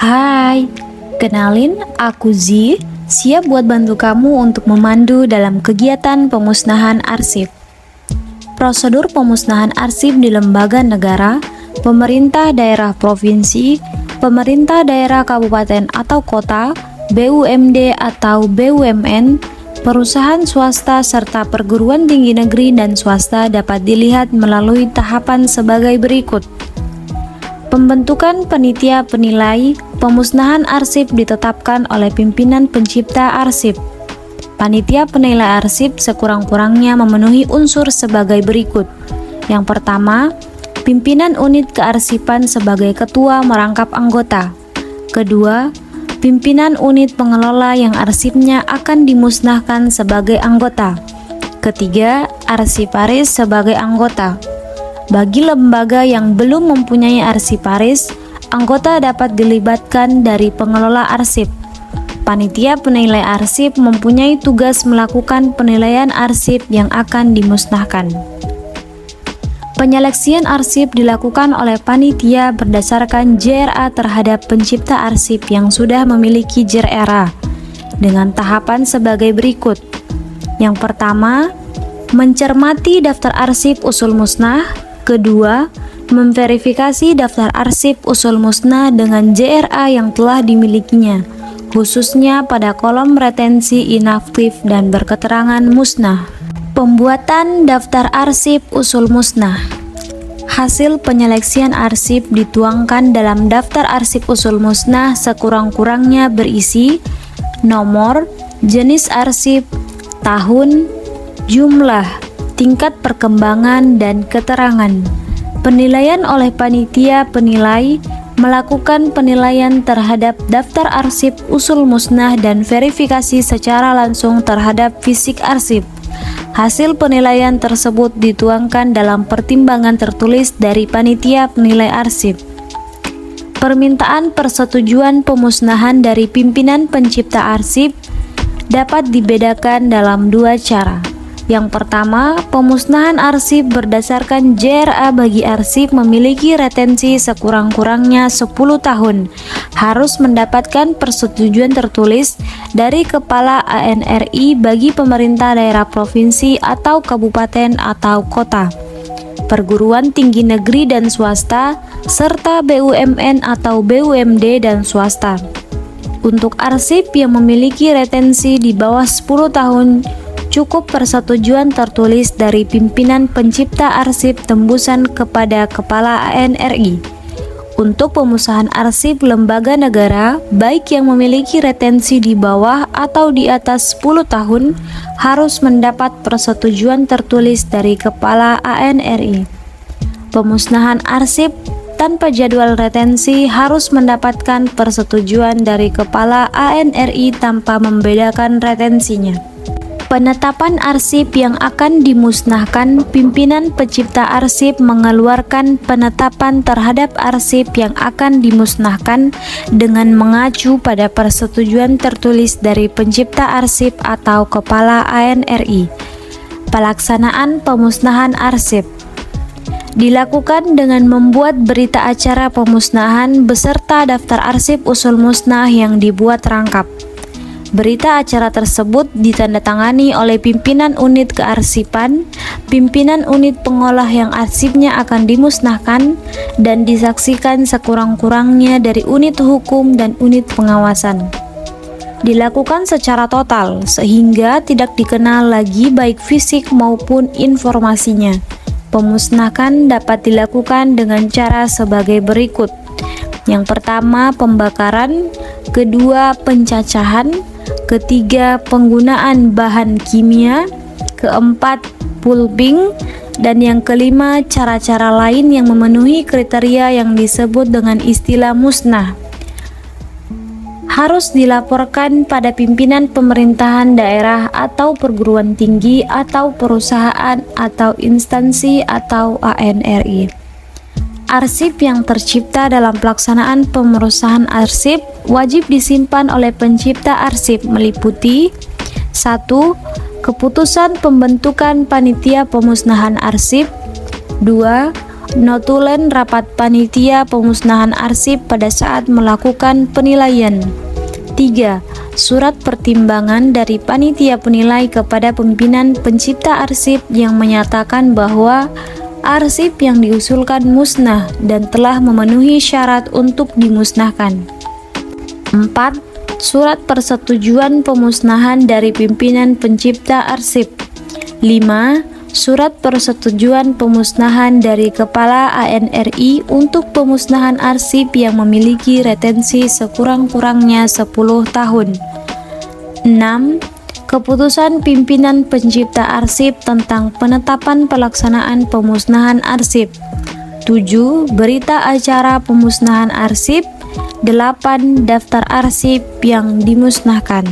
Hai, kenalin aku Z, siap buat bantu kamu untuk memandu dalam kegiatan pemusnahan arsip. Prosedur pemusnahan arsip di lembaga negara, pemerintah daerah provinsi, pemerintah daerah kabupaten atau kota, BUMD atau BUMN, perusahaan swasta serta perguruan tinggi negeri dan swasta dapat dilihat melalui tahapan sebagai berikut. Pembentukan panitia penilai pemusnahan arsip ditetapkan oleh pimpinan pencipta arsip. Panitia penilai arsip sekurang-kurangnya memenuhi unsur sebagai berikut. Yang pertama, pimpinan unit kearsipan sebagai ketua merangkap anggota. Kedua, pimpinan unit pengelola yang arsipnya akan dimusnahkan sebagai anggota. Ketiga, arsiparis sebagai anggota. Bagi lembaga yang belum mempunyai arsiparis, anggota dapat dilibatkan dari pengelola arsip. Panitia penilai arsip mempunyai tugas melakukan penilaian arsip yang akan dimusnahkan. Penyeleksian arsip dilakukan oleh panitia berdasarkan JRA terhadap pencipta arsip yang sudah memiliki JRA dengan tahapan sebagai berikut. Yang pertama, mencermati daftar arsip usul musnah. Kedua, memverifikasi daftar arsip usul musnah dengan JRA yang telah dimilikinya, khususnya pada kolom retensi inaktif dan berketerangan musnah. Pembuatan daftar arsip usul musnah. Hasil penyeleksian arsip dituangkan dalam daftar arsip usul musnah sekurang-kurangnya berisi nomor, jenis arsip, tahun, jumlah, tingkat perkembangan, dan keterangan. Penilaian oleh panitia penilai melakukan penilaian terhadap daftar arsip usul musnah dan verifikasi secara langsung terhadap fisik arsip. Hasil penilaian tersebut dituangkan dalam pertimbangan tertulis dari panitia penilai arsip. Permintaan persetujuan pemusnahan dari pimpinan pencipta arsip dapat dibedakan dalam dua cara. Yang pertama, pemusnahan arsip berdasarkan JRA bagi arsip memiliki retensi sekurang-kurangnya 10 tahun, harus mendapatkan persetujuan tertulis dari Kepala ANRI bagi pemerintah daerah provinsi atau kabupaten atau kota, perguruan tinggi negeri dan swasta, serta BUMN atau BUMD dan swasta. Untuk arsip yang memiliki retensi di bawah 10 tahun, cukup persetujuan tertulis dari pimpinan pencipta arsip tembusan kepada Kepala ANRI. Untuk pemusnahan arsip lembaga negara, baik yang memiliki retensi di bawah atau di atas 10 tahun, harus mendapat persetujuan tertulis dari Kepala ANRI. Pemusnahan arsip tanpa jadwal retensi harus mendapatkan persetujuan dari Kepala ANRI tanpa membedakan retensinya. Penetapan arsip yang akan dimusnahkan, pimpinan pencipta arsip mengeluarkan penetapan terhadap arsip yang akan dimusnahkan dengan mengacu pada persetujuan tertulis dari pencipta arsip atau Kepala ANRI. Pelaksanaan pemusnahan arsip dilakukan dengan membuat berita acara pemusnahan beserta daftar arsip usul musnah yang dibuat rangkap. Berita acara tersebut ditandatangani oleh pimpinan unit kearsipan, pimpinan unit pengolah yang arsipnya akan dimusnahkan, dan disaksikan sekurang-kurangnya dari unit hukum dan unit pengawasan. Dilakukan secara total, sehingga tidak dikenal lagi baik fisik maupun informasinya. Pemusnahan dapat dilakukan dengan cara sebagai berikut. Yang pertama, pembakaran. Kedua, pencacahan. Ketiga, penggunaan bahan kimia. Keempat, pulping. Dan yang kelima, cara-cara lain yang memenuhi kriteria yang disebut dengan istilah musnah. Harus dilaporkan pada pimpinan pemerintahan daerah atau perguruan tinggi atau perusahaan atau instansi atau ANRI. Arsip yang tercipta dalam pelaksanaan pemusnahan arsip wajib disimpan oleh pencipta arsip meliputi 1. Keputusan pembentukan panitia pemusnahan arsip. 2. notulen rapat panitia pemusnahan arsip pada saat melakukan penilaian. 3. Surat pertimbangan dari panitia penilai kepada pimpinan pencipta arsip yang menyatakan bahwa arsip yang diusulkan musnah dan telah memenuhi syarat untuk dimusnahkan. 4. Surat persetujuan pemusnahan dari pimpinan pencipta arsip. 5. Surat persetujuan pemusnahan dari Kepala ANRI untuk pemusnahan arsip yang memiliki retensi sekurang-kurangnya 10 tahun. 6. Keputusan pimpinan pencipta arsip tentang penetapan pelaksanaan pemusnahan arsip. 7. Berita acara pemusnahan arsip. 8. Daftar arsip yang dimusnahkan.